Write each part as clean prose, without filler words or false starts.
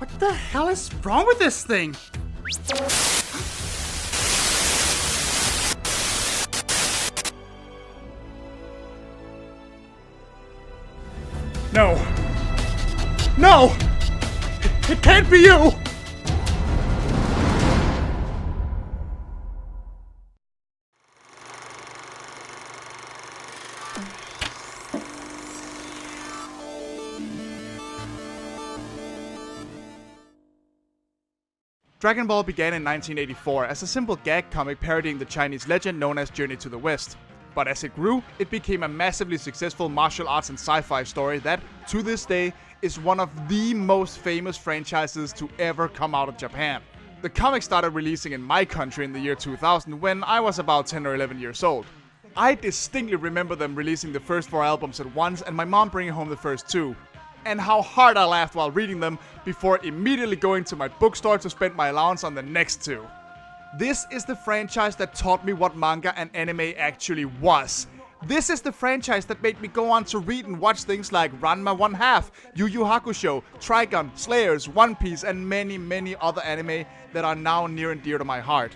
What the hell is wrong with this thing? No. No! It can't be you! Dragon Ball began in 1984 as a simple gag comic parodying the Chinese legend known as Journey to the West. But as it grew, it became a massively successful martial arts and sci-fi story that, to this day, is one of the most famous franchises to ever come out of Japan. The comic started releasing in my country in the year 2000 when I was about 10 or 11 years old. I distinctly remember them releasing the first 4 albums at once and my mom bringing home the first 2. And how hard I laughed while reading them before immediately going to my bookstore to spend my allowance on the next 2. This is the franchise that taught me what manga and anime actually was. This is the franchise that made me go on to read and watch things like Ranma 1/2, Yu Yu Hakusho, Trigun, Slayers, One Piece, and many, many other anime that are now near and dear to my heart.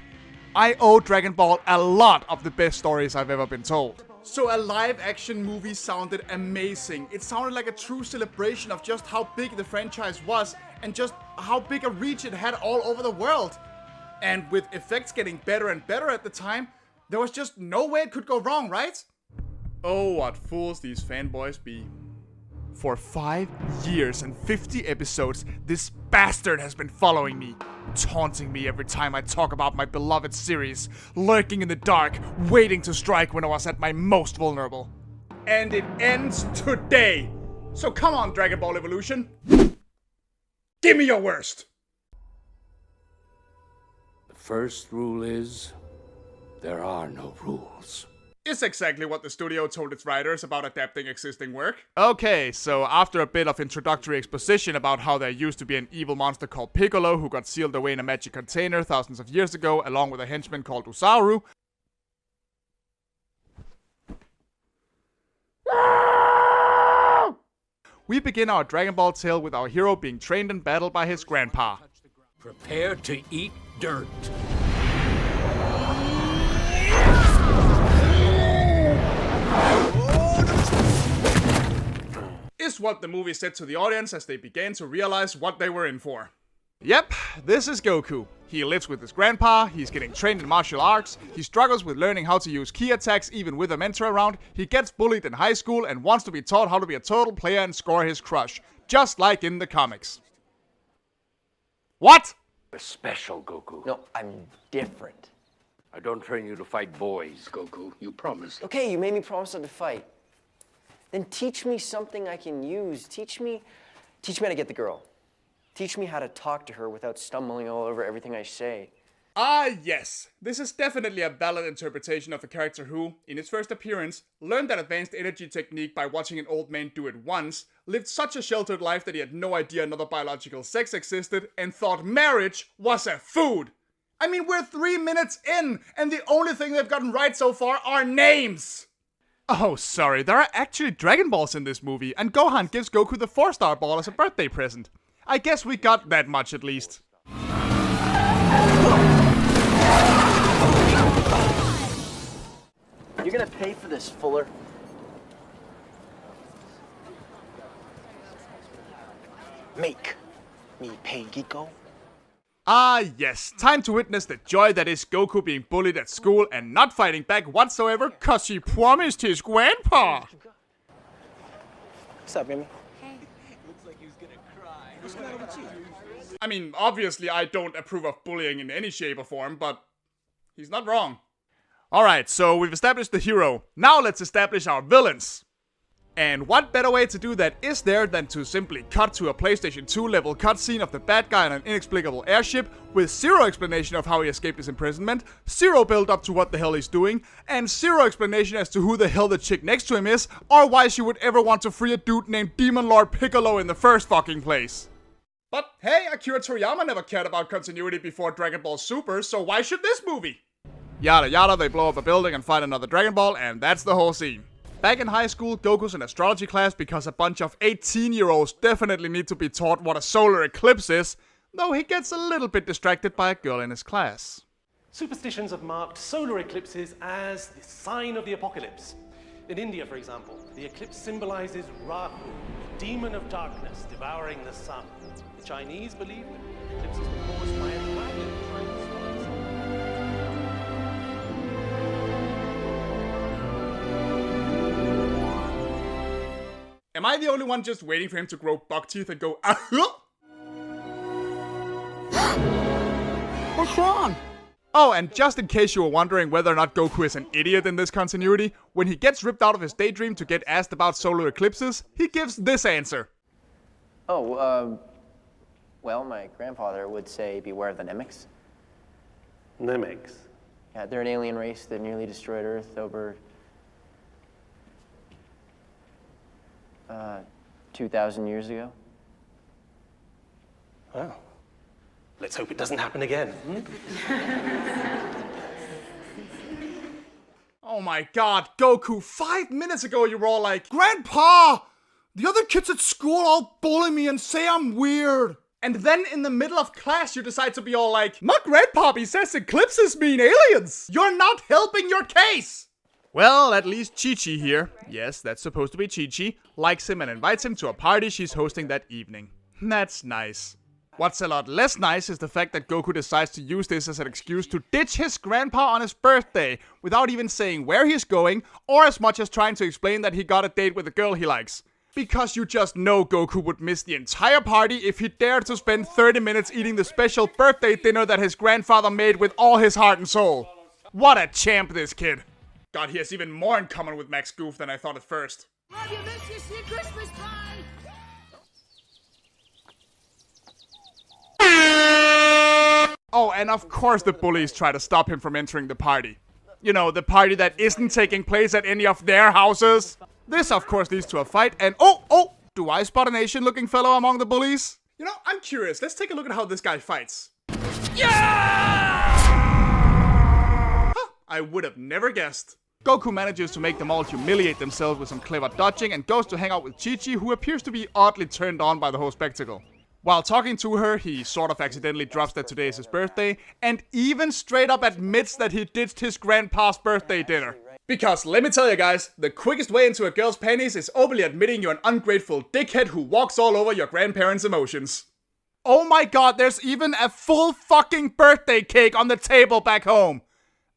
I owe Dragon Ball a lot of the best stories I've ever been told. So a live-action movie sounded amazing. It sounded like a true celebration of just how big the franchise was and just how big a reach it had all over the world. And with effects getting better and better at the time, there was just no way it could go wrong, right? Oh, what fools these fanboys be. For 5 years and 50 episodes, this bastard has been following me, taunting me every time I talk about my beloved series, lurking in the dark, waiting to strike when I was at my most vulnerable. And it ends today! So come on, Dragon Ball Evolution! Give me your worst! The first rule is, there are no rules. Is exactly what the studio told its writers about adapting existing work. Okay, so after a bit of introductory exposition about how there used to be an evil monster called Piccolo who got sealed away in a magic container thousands of years ago along with a henchman called Usaru, we begin our Dragon Ball tale with our hero being trained in battle by his grandpa. Prepare to eat dirt. Is what the movie said to the audience as they began to realize what they were in for. Yep, this is Goku. He lives with his grandpa, he's getting trained in martial arts, he struggles with learning how to use ki attacks even with a mentor around, he gets bullied in high school and wants to be taught how to be a total player and score his crush, just like in the comics. What? You're special, Goku. No, I'm different. I don't train you to fight boys, Goku. You promised. Okay, you made me promise not to fight. Then teach me something I can use. Teach me how to get the girl. Teach me how to talk to her without stumbling all over everything I say. Ah, yes. This is definitely a valid interpretation of a character who, in his first appearance, learned that advanced energy technique by watching an old man do it once, lived such a sheltered life that he had no idea another biological sex existed, and thought marriage was a food. I mean, we're 3 minutes in, and the only thing they've gotten right so far are names! Oh, sorry, there are actually Dragon Balls in this movie, and Gohan gives Goku the 4-star ball as a birthday present. I guess we got that much at least. You're gonna pay for this, Fuller. Make me pay, Geeko. Ah, yes, time to witness the joy that is Goku being bullied at school and not fighting back whatsoever cause he promised his grandpa. What's up, Mimi? Hey. Looks like he's gonna cry. What's the matter with you? I mean, obviously I don't approve of bullying in any shape or form, but he's not wrong. Alright, so we've established the hero. Now let's establish our villains. And what better way to do that is there than to simply cut to a PlayStation 2 level cutscene of the bad guy on an inexplicable airship with zero explanation of how he escaped his imprisonment, zero build up to what the hell he's doing, and zero explanation as to who the hell the chick next to him is, or why she would ever want to free a dude named Demon Lord Piccolo in the first fucking place. But hey, Akira Toriyama never cared about continuity before Dragon Ball Super, so why should this movie? Yada yada, they blow up a building and find another Dragon Ball, and that's the whole scene. Back in high school, Goku's in astrology class because a bunch of 18-year-olds definitely need to be taught what a solar eclipse is, though he gets a little bit distracted by a girl in his class. Superstitions have marked solar eclipses as the sign of the apocalypse. In India, for example, the eclipse symbolizes Rahu, the demon of darkness devouring the sun. The Chinese believe that eclipses were caused by a dragon trying to swallow the sun. Am I the only one just waiting for him to grow buck teeth and go, ah? What's wrong? Oh, and just in case you were wondering whether or not Goku is an idiot in this continuity, when he gets ripped out of his daydream to get asked about solar eclipses, he gives this answer. Oh, well, my grandfather would say beware of the Nemics. Nemics. Yeah, they're an alien race that nearly destroyed Earth over 2,000 years ago. Well, let's hope it doesn't happen again. Oh my god, Goku, 5 minutes ago you were all like, Grandpa! The other kids at school all bully me and say I'm weird. And then in the middle of class you decide to be all like, my grandpappy says eclipses mean aliens! You're not helping your case! Well, at least Chi-Chi here, yes, that's supposed to be Chi-Chi, likes him and invites him to a party she's hosting that evening. That's nice. What's a lot less nice is the fact that Goku decides to use this as an excuse to ditch his grandpa on his birthday, without even saying where he's going, or as much as trying to explain that he got a date with a girl he likes. Because you just know Goku would miss the entire party if he dared to spend 30 minutes eating the special birthday dinner that his grandfather made with all his heart and soul. What a champ, this kid. God, he has even more in common with Max Goof than I thought at first. Love you, miss you, see you Christmas, bye! Oh, and of course the bullies try to stop him from entering the party. You know, the party that isn't taking place at any of their houses. This, of course, leads to a fight, and oh, do I spot an Asian-looking fellow among the bullies? You know, I'm curious. Let's take a look at how this guy fights. Yeah! Huh, I would have never guessed. Goku manages to make them all humiliate themselves with some clever dodging and goes to hang out with Chi-Chi, who appears to be oddly turned on by the whole spectacle. While talking to her, he sort of accidentally drops that today is his birthday, and even straight up admits that he ditched his grandpa's birthday dinner. Because, let me tell you guys, the quickest way into a girl's panties is openly admitting you're an ungrateful dickhead who walks all over your grandparents' emotions. Oh my god, there's even a full fucking birthday cake on the table back home!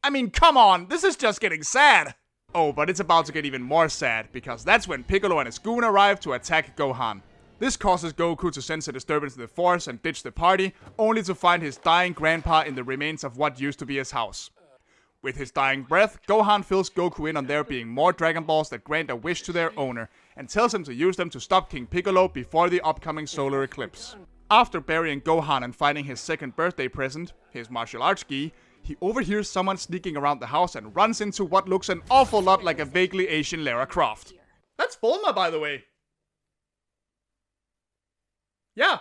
I mean, come on, this is just getting sad! Oh, but it's about to get even more sad, because that's when Piccolo and his goon arrive to attack Gohan. This causes Goku to sense a disturbance in the force and ditch the party, only to find his dying grandpa in the remains of what used to be his house. With his dying breath, Gohan fills Goku in on there being more Dragon Balls that grant a wish to their owner, and tells him to use them to stop King Piccolo before the upcoming solar eclipse. After burying Gohan and finding his second birthday present, his martial arts gi, he overhears someone sneaking around the house and runs into what looks an awful lot like a vaguely Asian Lara Croft. That's Bulma, by the way. Yeah.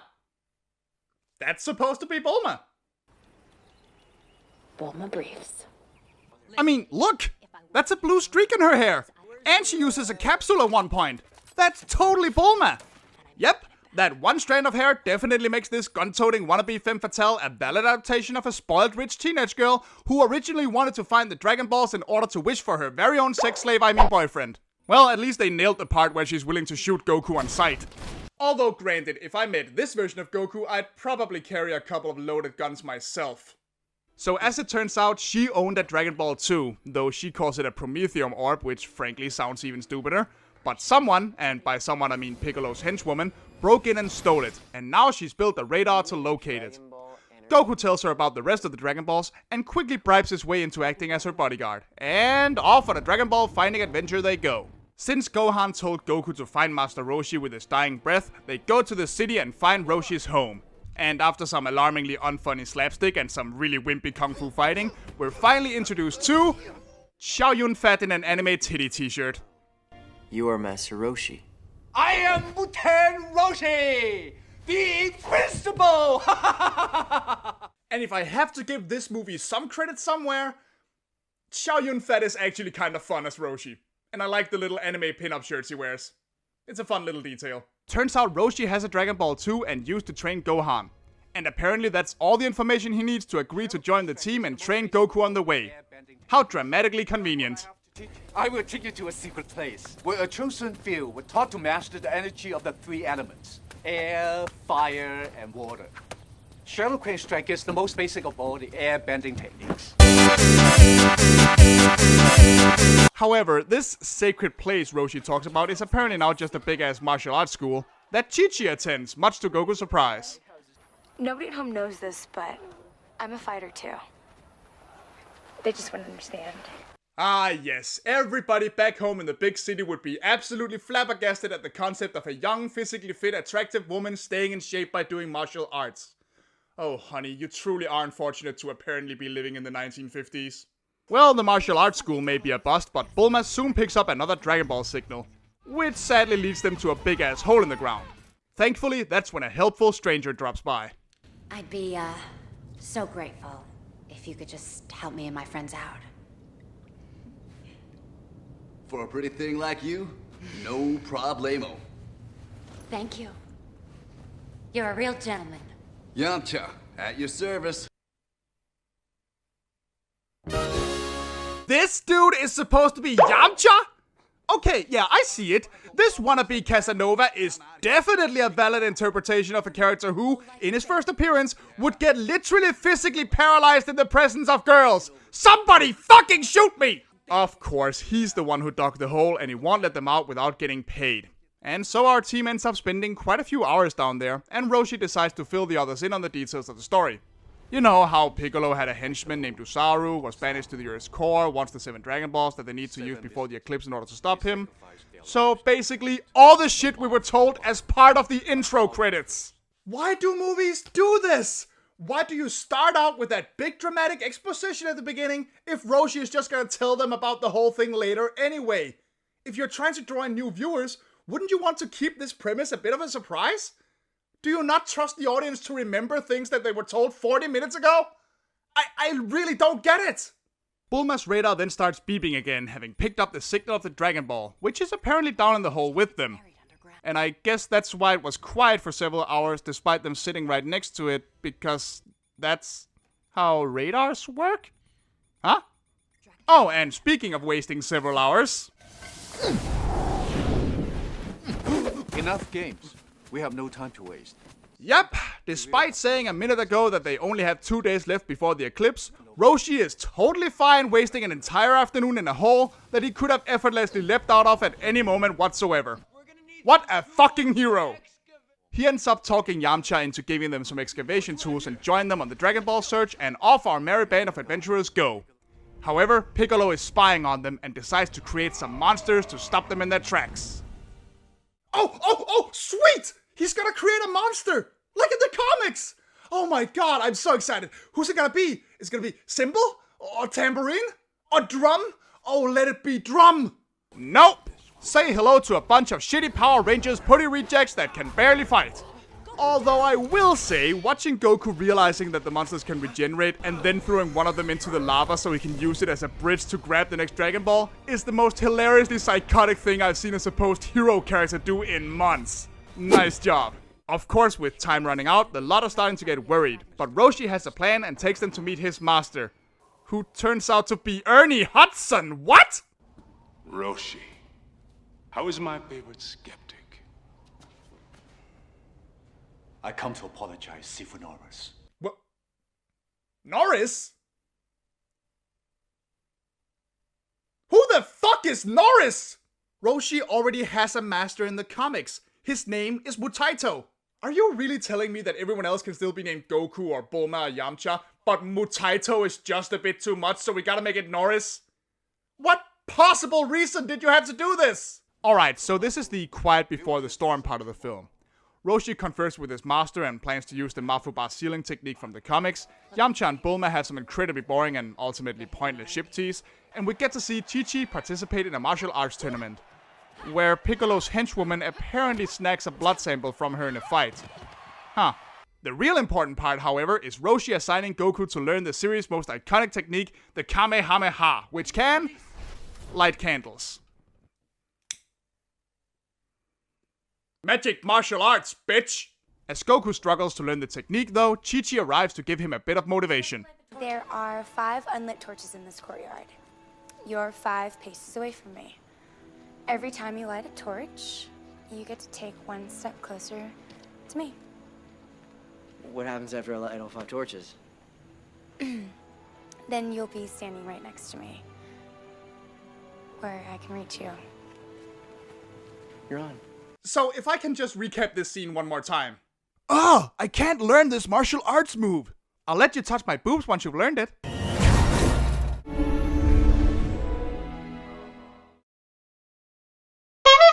That's supposed to be Bulma. Bulma briefs. I mean, look! That's a blue streak in her hair! And she uses a capsule at one point! That's totally Bulma! Yep, that one strand of hair definitely makes this gun-toting wannabe femme fatale a valid adaptation of a spoiled rich teenage girl who originally wanted to find the Dragon Balls in order to wish for her very own sex slave, boyfriend. Well, at least they nailed the part where she's willing to shoot Goku on sight. Although granted, if I made this version of Goku, I'd probably carry a couple of loaded guns myself. So as it turns out, she owned a Dragon Ball too, though she calls it a Prometheum orb, which frankly sounds even stupider. But someone, and by someone I mean Piccolo's henchwoman, broke in and stole it, and now she's built a radar to locate it. Goku tells her about the rest of the Dragon Balls, and quickly bribes his way into acting as her bodyguard. And off on a Dragon Ball finding adventure they go. Since Gohan told Goku to find Master Roshi with his dying breath, they go to the city and find Roshi's home. And after some alarmingly unfunny slapstick and some really wimpy kung fu fighting, we're finally introduced to Xiao Yun Fat in an anime titty t-shirt. You are Master Roshi. I am Muten Roshi, the Invincible! And if I have to give this movie some credit somewhere, Xiao Yun Fat is actually kind of fun as Roshi. And I like the little anime pin-up shirts he wears. It's a fun little detail. Turns out Roshi has a Dragon Ball too and used to train Gohan. And apparently that's all the information he needs to agree to join the team and train Goku on the way. How dramatically convenient. I will take you to a secret place where a chosen few were taught to master the energy of the three elements: air, fire, and water. Shadow Crane Strike is the most basic of all the air bending techniques. However, this sacred place Roshi talks about is apparently now just a big-ass martial arts school that Chi-Chi attends, much to Goku's surprise. Nobody at home knows this, but I'm a fighter too. They just wouldn't understand. Ah yes, everybody back home in the big city would be absolutely flabbergasted at the concept of a young, physically fit, attractive woman staying in shape by doing martial arts. Oh honey, you truly are unfortunate to apparently be living in the 1950s. Well, the martial arts school may be a bust, but Bulma soon picks up another Dragon Ball signal, which sadly leads them to a big-ass hole in the ground. Thankfully, that's when a helpful stranger drops by. I'd be, so grateful if you could just help me and my friends out. For a pretty thing like you, no problemo. Thank you. You're a real gentleman. Yamcha, at your service. This dude is supposed to be Yamcha? Okay, yeah, I see it. This wannabe Casanova is definitely a valid interpretation of a character who, in his first appearance, would get literally physically paralyzed in the presence of girls. Somebody fucking shoot me! Of course, he's the one who dug the hole and he won't let them out without getting paid. And so our team ends up spending quite a few hours down there, and Roshi decides to fill the others in on the details of the story. You know how Piccolo had a henchman named Usaru, was banished to the Earth's core, wants the 7 Dragon Balls that they need to use before the eclipse in order to stop him. So basically, all the shit we were told as part of the intro credits. Why do movies do this? Why do you start out with that big dramatic exposition at the beginning if Roshi is just gonna tell them about the whole thing later anyway? If you're trying to draw in new viewers, wouldn't you want to keep this premise a bit of a surprise? Do you not trust the audience to remember things that they were told 40 minutes ago? I really don't get it! Bulma's radar then starts beeping again, having picked up the signal of the Dragon Ball, which is apparently down in the hole with them. And I guess that's why it was quiet for several hours despite them sitting right next to it, because that's how radars work? Huh? Oh, and speaking of wasting several hours... Enough games. We have no time to waste. Yep, despite saying a minute ago that they only have 2 days left before the eclipse, Roshi is totally fine wasting an entire afternoon in a hole that he could have effortlessly leapt out of at any moment whatsoever. What a fucking hero! He ends up talking Yamcha into giving them some excavation tools and join them on the Dragon Ball search, and off our merry band of adventurers go. However, Piccolo is spying on them and decides to create some monsters to stop them in their tracks. Oh, sweet! He's gonna create a monster! Like in the comics! Oh my god, I'm so excited. Who's it gonna be? Is it gonna be Cymbal? Or Tambourine? Or Drum? Oh, let it be Drum! Nope! Say hello to a bunch of shitty Power Rangers putty rejects that can barely fight. Although I will say, watching Goku realizing that the monsters can regenerate and then throwing one of them into the lava so he can use it as a bridge to grab the next Dragon Ball is the most hilariously psychotic thing I've seen a supposed hero character do in months. Nice job. Of course, with time running out, the lot are starting to get worried, but Roshi has a plan and takes them to meet his master, who turns out to be Ernie Hudson. What? Roshi, how is my favorite skeptic? I come to apologize, Sifu Norris. What? Norris? Who the fuck is Norris? Roshi already has a master in the comics. His name is Mutaito. Are you really telling me that everyone else can still be named Goku or Bulma or Yamcha, but Mutaito is just a bit too much, so we gotta make it Norris? What possible reason did you have to do this? Alright, so this is the quiet before the storm part of the film. Roshi confers with his master and plans to use the Mafuba sealing technique from the comics. Yamcha and Bulma have some incredibly boring and ultimately pointless ship tease, and we get to see Chi-Chi participate in a martial arts tournament, where Piccolo's henchwoman apparently snacks a blood sample from her in a fight. Huh. The real important part, however, is Roshi assigning Goku to learn the series' most iconic technique, the Kamehameha, which can light candles. Magic martial arts, bitch! As Goku struggles to learn the technique though, Chi-Chi arrives to give him a bit of motivation. There are 5 unlit torches in this courtyard. You're 5 paces away from me. Every time you light a torch, you get to take 1 step closer to me. What happens after I light all 5 torches? Then you'll be standing right next to me, where I can reach you. You're on. So if I can just recap this scene one more time. Oh, I can't learn this martial arts move. I'll let you touch my boobs once you've learned it.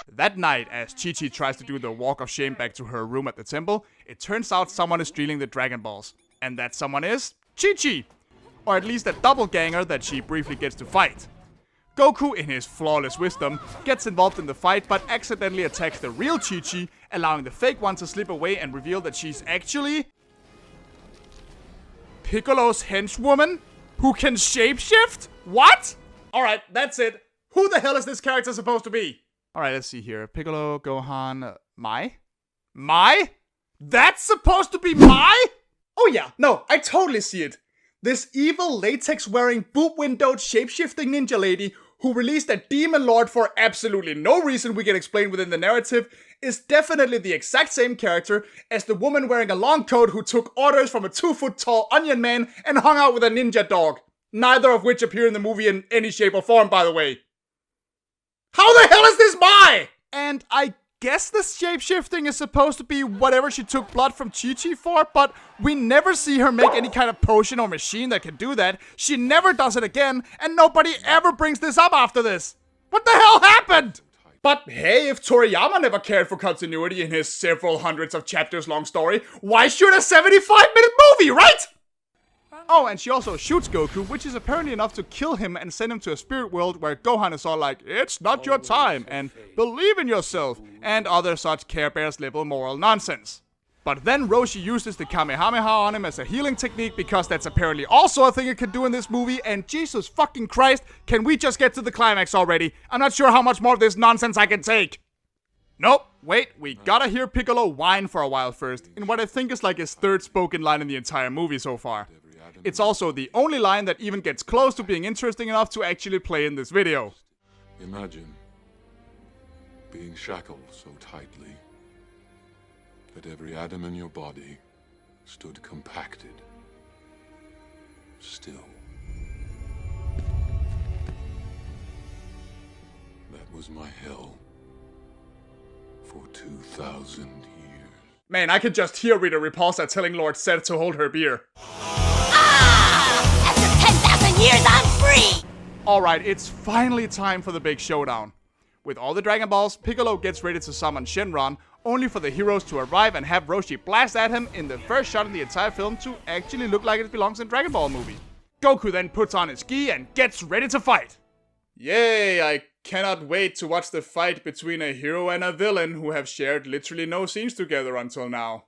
That night, as Chi-Chi tries to do the walk of shame back to her room at the temple, it turns out someone is stealing the Dragon Balls. And that someone is Chi-Chi! Or at least a doppelganger that she briefly gets to fight. Goku, in his flawless wisdom, gets involved in the fight but accidentally attacks the real Chi-Chi, allowing the fake one to slip away and reveal that she's actually Piccolo's henchwoman who can shapeshift? What? Alright, that's it. Who the hell is this character supposed to be? Alright, let's see here. Piccolo, Gohan, Mai? Mai? That's supposed to be Mai? Oh yeah, no, I totally see it. This evil latex-wearing, boob-windowed, shape-shifting ninja lady who released a demon lord for absolutely no reason we can explain within the narrative is definitely the exact same character as the woman wearing a long coat who took orders from a 2-foot-tall onion man and hung out with a ninja dog. Neither of which appear in the movie in any shape or form, by the way. How the hell is this Mai? And I guess the shape-shifting is supposed to be whatever she took blood from Chi-Chi for, but we never see her make any kind of potion or machine that can do that. She never does it again, and nobody ever brings this up after this. What the hell happened? But hey, if Toriyama never cared for continuity in his several hundreds of chapters long story, why shoot a 75-minute movie, right? Oh, and she also shoots Goku, which is apparently enough to kill him and send him to a spirit world where Gohan is all like, it's not your time, and believe in yourself, and other such Care Bears level moral nonsense. But then Roshi uses the Kamehameha on him as a healing technique because that's apparently also a thing it can do in this movie, and Jesus fucking Christ, can we just get to the climax already? I'm not sure how much more of this nonsense I can take. Nope, wait, we gotta hear Piccolo whine for a while first, in what I think is like his 3rd spoken line in the entire movie so far. It's also the only line that even gets close to being interesting enough to actually play in this video. Imagine being shackled so tightly that every atom in your body stood compacted, still. That was my hell for 2,000 years. Man, I could just hear Rita Repulsa telling Lord Zed to hold her beer. After 10,000 years, I'm free! Alright, it's finally time for the big showdown. With all the Dragon Balls, Piccolo gets ready to summon Shenron, only for the heroes to arrive and have Roshi blast at him in the first shot in the entire film to actually look like it belongs in Dragon Ball movie. Goku then puts on his gi and gets ready to fight. Yay, I cannot wait to watch the fight between a hero and a villain who have shared literally no scenes together until now.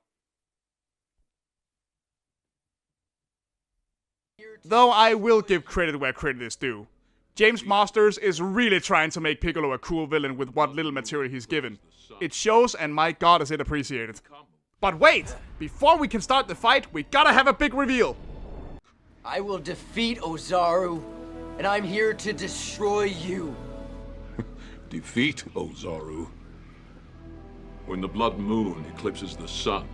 Though I will give credit where credit is due. James Masters is really trying to make Piccolo a cool villain with what little material he's given. It shows, and my god is it appreciated. But wait! Before we can start the fight, we gotta have a big reveal! I will defeat Ozaru, and I'm here to destroy you. Defeat Ozaru? When the blood moon eclipses the sun,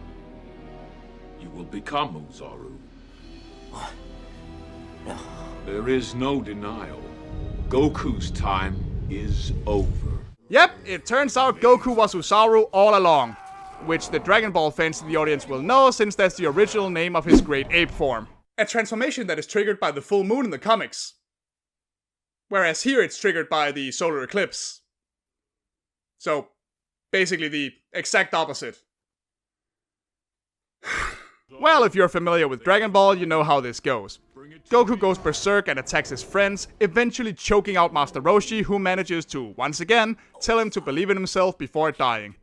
you will become Ozaru. What? No. There is no denial. Goku's time is over. Yep, it turns out Goku was Ozaru all along. Which the Dragon Ball fans in the audience will know, since that's the original name of his great ape form. A transformation that is triggered by the full moon in the comics. Whereas here it's triggered by the solar eclipse. So, basically the exact opposite. Well, if you're familiar with Dragon Ball, you know how this goes. Goku goes berserk and attacks his friends, eventually choking out Master Roshi, who manages to, once again, tell him to believe in himself before dying.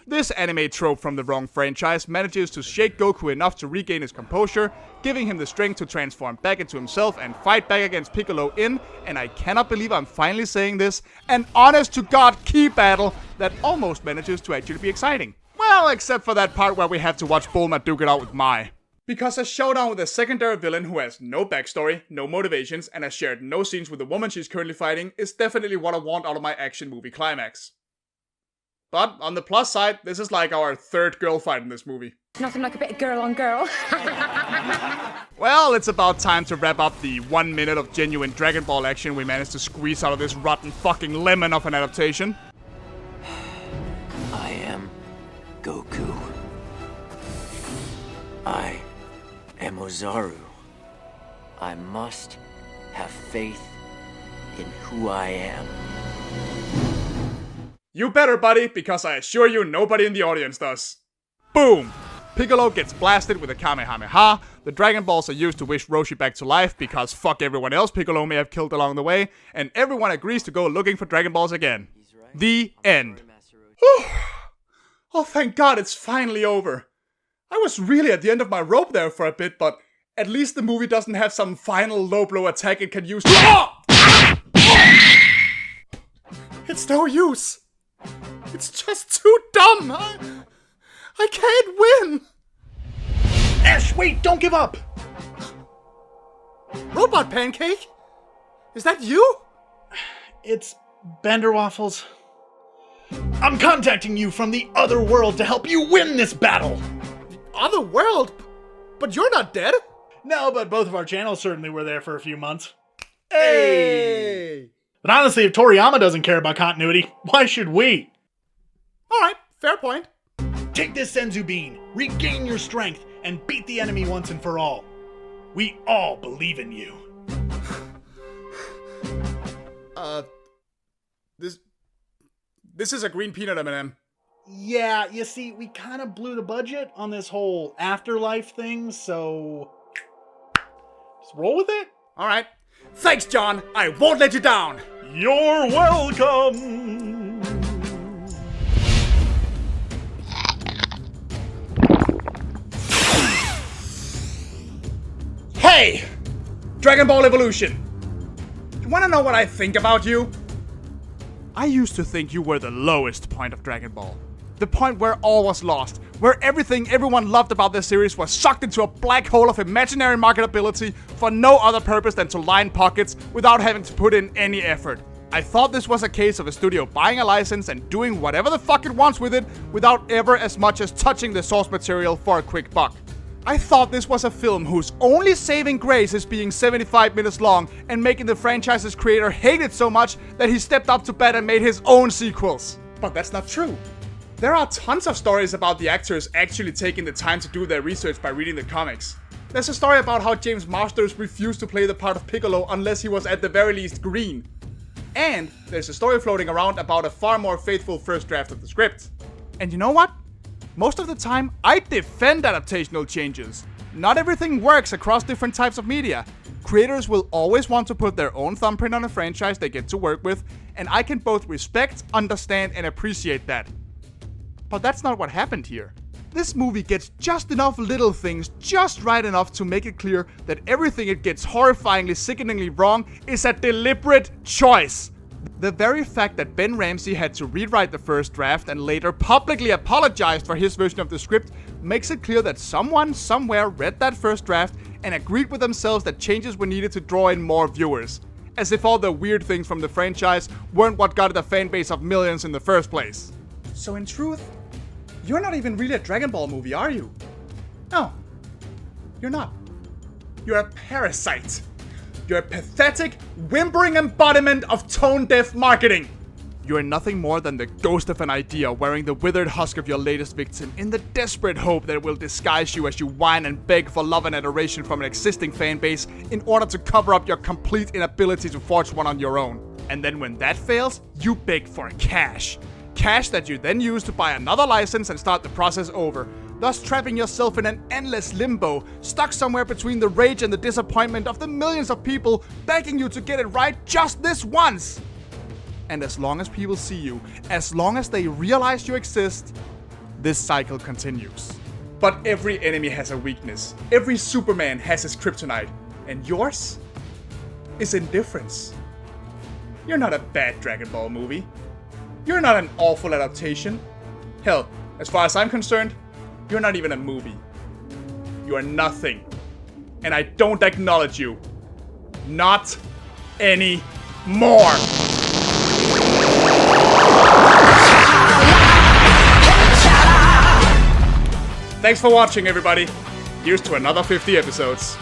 This anime trope from the wrong franchise manages to shake Goku enough to regain his composure, giving him the strength to transform back into himself and fight back against Piccolo in, and I cannot believe I'm finally saying this, an honest to God key battle that almost manages to actually be exciting. Well, except for that part where we have to watch Bulma duke it out with Mai. Because a showdown with a secondary villain who has no backstory, no motivations, and has shared no scenes with the woman she's currently fighting is definitely what I want out of my action movie climax. But, on the plus side, this is like our third girl fight in this movie. Nothing like a bit of girl on girl. Well, it's about time to wrap up the 1 minute of genuine Dragon Ball action we managed to squeeze out of this rotten fucking lemon of an adaptation. I am Goku. I am Ozaru. I must have faith in who I am. You better, buddy, because I assure you nobody in the audience does. Boom! Piccolo gets blasted with a Kamehameha, the Dragon Balls are used to wish Roshi back to life because fuck everyone else Piccolo may have killed along the way, and everyone agrees to go looking for Dragon Balls again. The end. Oh, thank God it's finally over. I was really at the end of my rope there for a bit, but at least the movie doesn't have some final low blow attack it can use to— It's no use. It's just too dumb. I can't win. Ash, wait, don't give up. Robot Pancake? Is that you? It's Bender Waffles. I'm contacting you from the other world to help you win this battle. The other world? But you're not dead. No, but both of our channels certainly were there for a few months. Hey! But honestly, if Toriyama doesn't care about continuity, why should we? Alright, fair point. Take this Senzu Bean, regain your strength, and beat the enemy once and for all. We all believe in you. This is a green peanut M&M. Yeah, you see, we kind of blew the budget on this whole afterlife thing, so just roll with it. Alright. Thanks, John. I won't let you down. You're welcome. Hey! Dragon Ball Evolution. You wanna know what I think about you? I used to think you were the lowest point of Dragon Ball. The point where all was lost. Where everything everyone loved about this series was sucked into a black hole of imaginary marketability for no other purpose than to line pockets without having to put in any effort. I thought this was a case of a studio buying a license and doing whatever the fuck it wants with it without ever as much as touching the source material for a quick buck. I thought this was a film whose only saving grace is being 75 minutes long and making the franchise's creator hate it so much that he stepped up to bat and made his own sequels. But that's not true. There are tons of stories about the actors actually taking the time to do their research by reading the comics. There's a story about how James Marsters refused to play the part of Piccolo unless he was at the very least green. And there's a story floating around about a far more faithful first draft of the script. And you know what? Most of the time, I defend adaptational changes. Not everything works across different types of media. Creators will always want to put their own thumbprint on a franchise they get to work with, and I can both respect, understand, and appreciate that. But that's not what happened here. This movie gets just enough little things just right enough to make it clear that everything it gets horrifyingly, sickeningly wrong is a deliberate choice. The very fact that Ben Ramsey had to rewrite the first draft and later publicly apologized for his version of the script makes it clear that someone somewhere read that first draft and agreed with themselves that changes were needed to draw in more viewers. As if all the weird things from the franchise weren't what got it a fan base of millions in the first place. So in truth, you're not even really a Dragon Ball movie, are you? No, you're not. You're a parasite. You're a pathetic, whimpering embodiment of tone-deaf marketing. You are nothing more than the ghost of an idea wearing the withered husk of your latest victim in the desperate hope that it will disguise you as you whine and beg for love and adoration from an existing fan base in order to cover up your complete inability to forge one on your own. And then when that fails, you beg for cash. Cash that you then use to buy another license and start the process over, thus trapping yourself in an endless limbo, stuck somewhere between the rage and the disappointment of the millions of people begging you to get it right just this once. And as long as people see you, as long as they realize you exist, this cycle continues. But every enemy has a weakness. Every Superman has his kryptonite. And yours is indifference. You're not a bad Dragon Ball movie. You're not an awful adaptation. Hell, as far as I'm concerned, you're not even a movie. You are nothing. And I don't acknowledge you. Not anymore. Thanks for watching, everybody. Here's to another 50 episodes.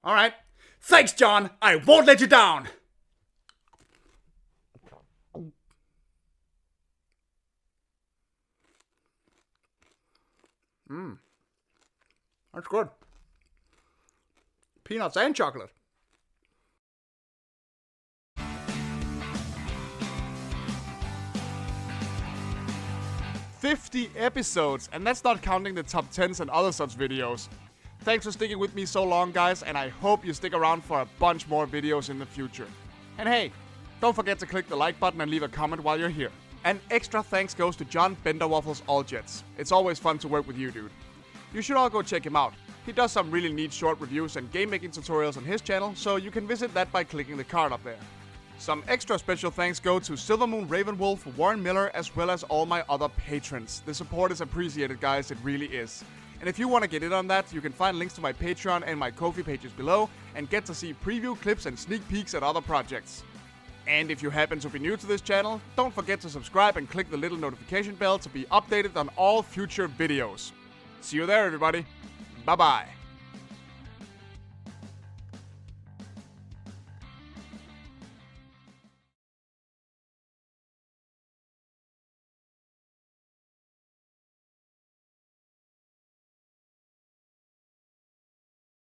Alright. Thanks, John. I won't let you down. That's good. Peanuts and chocolate. 50 episodes, and that's not counting the top 10s and other such videos. Thanks for sticking with me so long, guys, and I hope you stick around for a bunch more videos in the future. And hey, don't forget to click the like button and leave a comment while you're here. An extra thanks goes to John Benderwaffles Alljets. It's always fun to work with you, dude. You should all go check him out. He does some really neat short reviews and game making tutorials on his channel, so you can visit that by clicking the card up there. Some extra special thanks go to Silvermoon Ravenwolf, Warren Miller, as well as all my other patrons. The support is appreciated, guys, it really is. And if you want to get in on that, you can find links to my Patreon and my Ko-fi pages below, and get to see preview clips and sneak peeks at other projects. And if you happen to be new to this channel, don't forget to subscribe and click the little notification bell to be updated on all future videos. See you there, everybody. Bye-bye.